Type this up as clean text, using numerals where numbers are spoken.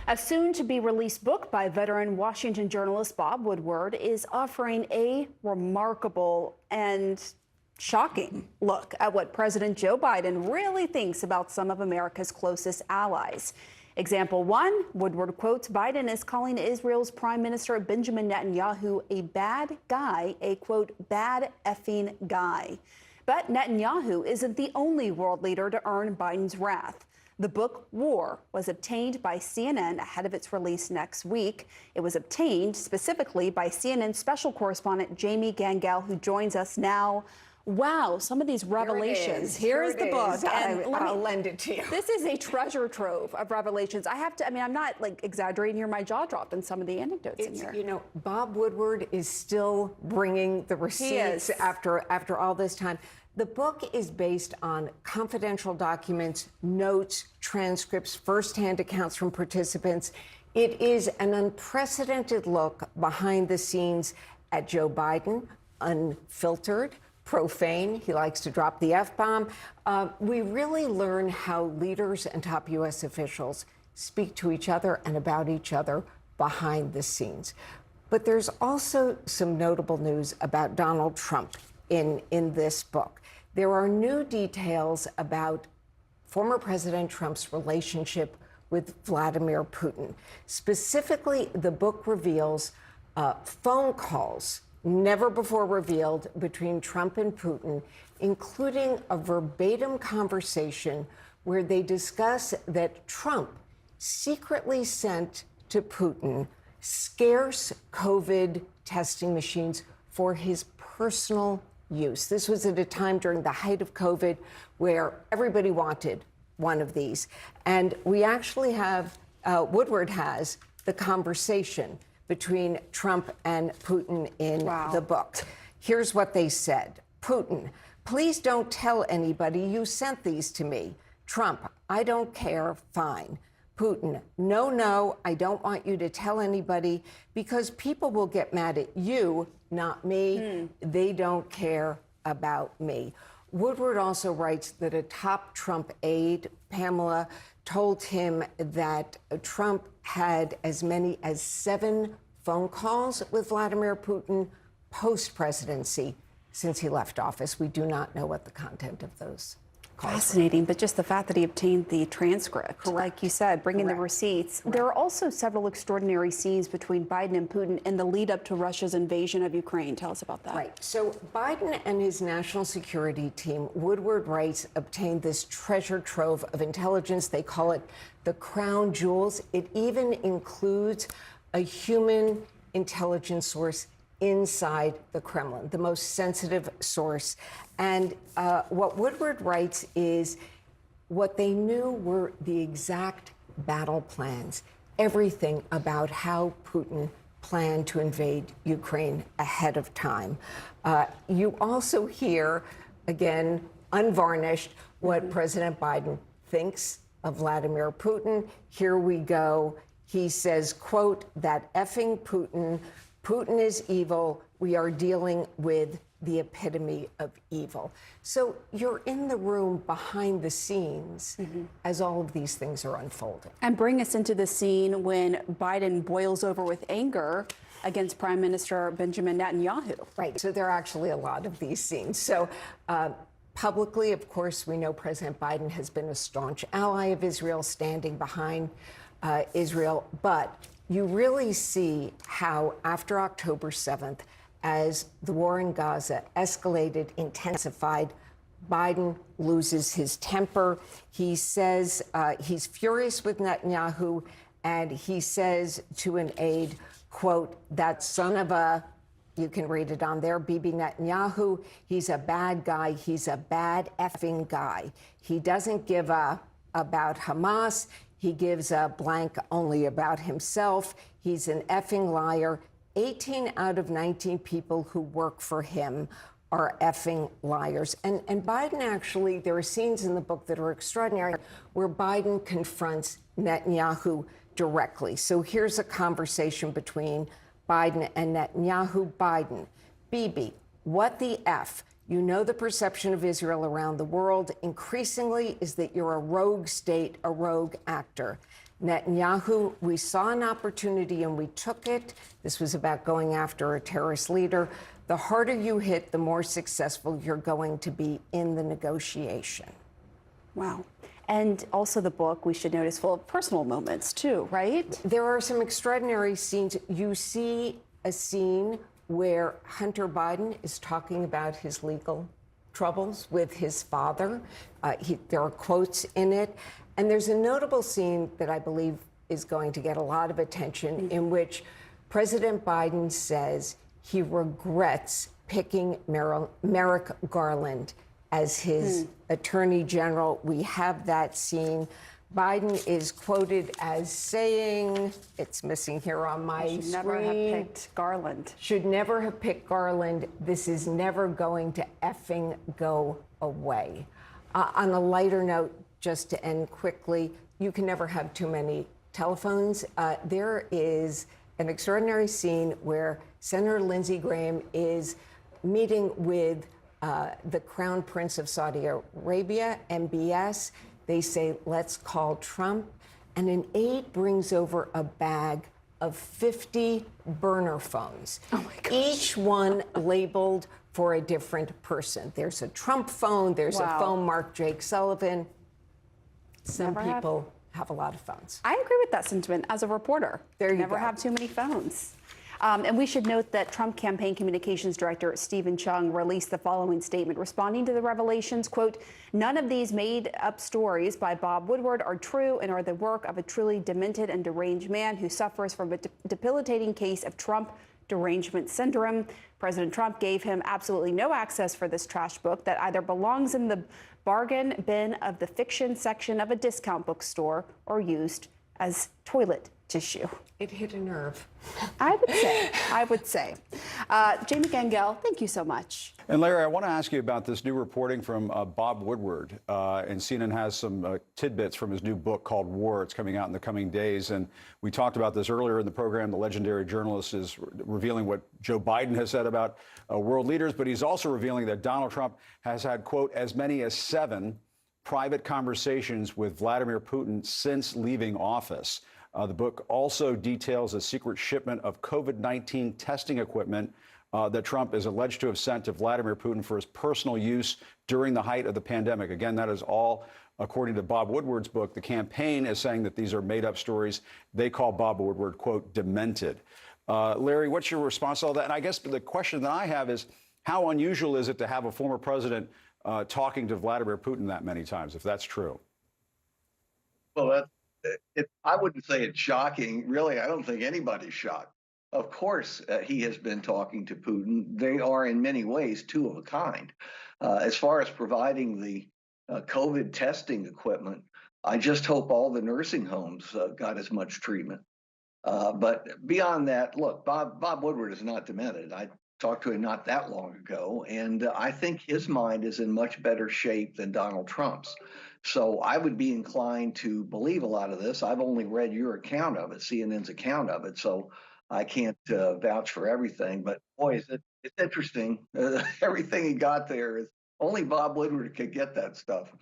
A soon-to-be-released book by veteran Washington journalist Bob Woodward is offering a remarkable and shocking look at what President Joe Biden really thinks about some of America's closest allies. Example 1, Woodward quotes Biden as calling Israel's Prime Minister Benjamin Netanyahu a bad guy, a quote, bad effing guy. But Netanyahu isn't the only world leader to earn Biden's wrath. The book War was obtained by CNN ahead of its release next week. It was obtained specifically by CNN special correspondent Jamie Gangel, who joins us now. Wow, some of these revelations. Here is the book. I'll lend it to you. This is a treasure trove of revelations. I'm not exaggerating here. My jaw dropped in some of the anecdotes in here. You know, Bob Woodward is still bringing the receipts after all this time. The book is based on confidential documents, notes, transcripts, firsthand accounts from participants. It is an unprecedented look behind the scenes at Joe Biden, unfiltered, profane. He likes to drop the F-bomb. We really learn how leaders and top U.S. officials speak to each other and about each other behind the scenes. But there's also some notable news about Donald Trump in this book. There are new details about former President Trump's relationship with Vladimir Putin. Specifically, the book reveals phone calls never before revealed between Trump and Putin, including a verbatim conversation where they discuss that Trump secretly sent to Putin scarce COVID testing machines for his personal use. This was at a time during the height of COVID where everybody wanted one of these. And we actually have, Woodward has the conversation between Trump and Putin in the book. Here's what they said. Putin, please don't tell anybody you sent these to me. Trump, I don't care, fine. Putin, no, I don't want you to tell anybody because people will get mad at you, not me. They don't care about me. Woodward also writes that a top Trump aide, Pamela, told him that Trump had as many as 7 phone calls with Vladimir Putin post-presidency since he left office. We do not know what the content of those calls were. Fascinating, but just the fact that he obtained the transcript, like you said, bringing the receipts. There are also several extraordinary scenes between Biden and Putin in the lead up to Russia's invasion of Ukraine. Tell us about that. Right. So Biden and his national security team, Woodward writes, obtained this treasure trove of intelligence. They call it the crown jewels. It even includes a human intelligence source inside the Kremlin, the most sensitive source. And what Woodward writes is what they knew were the exact battle plans, everything about how Putin planned to invade Ukraine ahead of time. You also hear, again, unvarnished, what President Biden thinks of Vladimir Putin. Here we go. He says, quote, that effing Putin. Putin is evil. We are dealing with the epitome of evil. So you're in the room behind the scenes as all of these things are unfolding. And bring us into the scene when Biden boils over with anger against Prime Minister Benjamin Netanyahu. Right. So there are actually a lot of these scenes. So publicly, of course, we know President Biden has been a staunch ally of Israel, standing behind Israel. But you really see how after October 7th, as the war in Gaza escalated, intensified, Biden loses his temper. He says he's furious with Netanyahu, and he says to an aide, quote, that son of a, you can read it on there, Bibi Netanyahu, he's a bad guy. He's a bad effing guy. He doesn't give a about Hamas. He gives a blank only about himself. He's an effing liar. 18 out of 19 people who work for him are effing liars. And Biden actually, there are scenes in the book that are extraordinary where Biden confronts Netanyahu directly. So here's a conversation between Biden and Netanyahu. Biden, Bibi, what the F? You know the perception of Israel around the world increasingly is that you're a rogue state, a rogue actor. Netanyahu, we saw an opportunity and we took it. This was about going after a terrorist leader. The harder you hit, the more successful you're going to be in the negotiation. Wow. And also the book, we should note, is full of personal moments too, right? There are some extraordinary scenes. You see a scene where Hunter Biden is talking about his legal troubles with his father. There are quotes in it. And there's a notable scene that I believe is going to get a lot of attention in which President Biden says he regrets picking Merrick Garland as his attorney general. We have that scene. Biden is quoted as saying, it's missing here on my screen. Should never have picked Garland. Should never have picked Garland. This is never going to effing go away. On a lighter note, just to end quickly, you can never have too many telephones. There is an extraordinary scene where Senator Lindsey Graham is meeting with the Crown Prince of Saudi Arabia, MBS. They say, let's call Trump. And an aide brings over a bag of 50 burner phones, oh my gosh, each one labeled for a different person. There's a Trump phone, there's a phone marked Jake Sullivan. Some people have a lot of phones. I agree with that sentiment as a reporter. There you never go. have too many phones. And we should note that Trump campaign communications director Stephen Chung released the following statement responding to the revelations, quote, "None of these made up stories by Bob Woodward are true and are the work of a truly demented and deranged man who suffers from a debilitating case of Trump derangement syndrome. President Trump gave him absolutely no access for this trash book that either belongs in the bargain bin of the fiction section of a discount bookstore or used as toilet tissue." It hit a nerve. I would say. Jamie Gangel, thank you so much. And Larry, I want to ask you about this new reporting from Bob Woodward. And CNN has some tidbits from his new book called War. It's coming out in the coming days. And we talked about this earlier in the program. The legendary journalist is revealing what Joe Biden has said about world leaders. But he's also revealing that Donald Trump has had, quote, as many as 7 private conversations with Vladimir Putin since leaving office. The book also details a secret shipment of COVID-19 testing equipment that Trump is alleged to have sent to Vladimir Putin for his personal use during the height of the pandemic. Again, that is all according to Bob Woodward's book. The campaign is saying that these are made-up stories. They call Bob Woodward, quote, demented. Larry, what's your response to all that? And I guess the question that I have is, how unusual is it to have a former president talking to Vladimir Putin that many times, if that's true? Well, I wouldn't say it's shocking. Really, I don't think anybody's shocked. Of course, he has been talking to Putin. They are in many ways two of a kind. As far as providing the COVID testing equipment, I just hope all the nursing homes got as much treatment. But beyond that, look, Bob Woodward is not demented. I talked to him not that long ago, and I think his mind is in much better shape than Donald Trump's. So I would be inclined to believe a lot of this. I've only read your account of it, CNN's account of it, so I can't vouch for everything. But boy, it's interesting. Everything he got there is only Bob Woodward could get that stuff.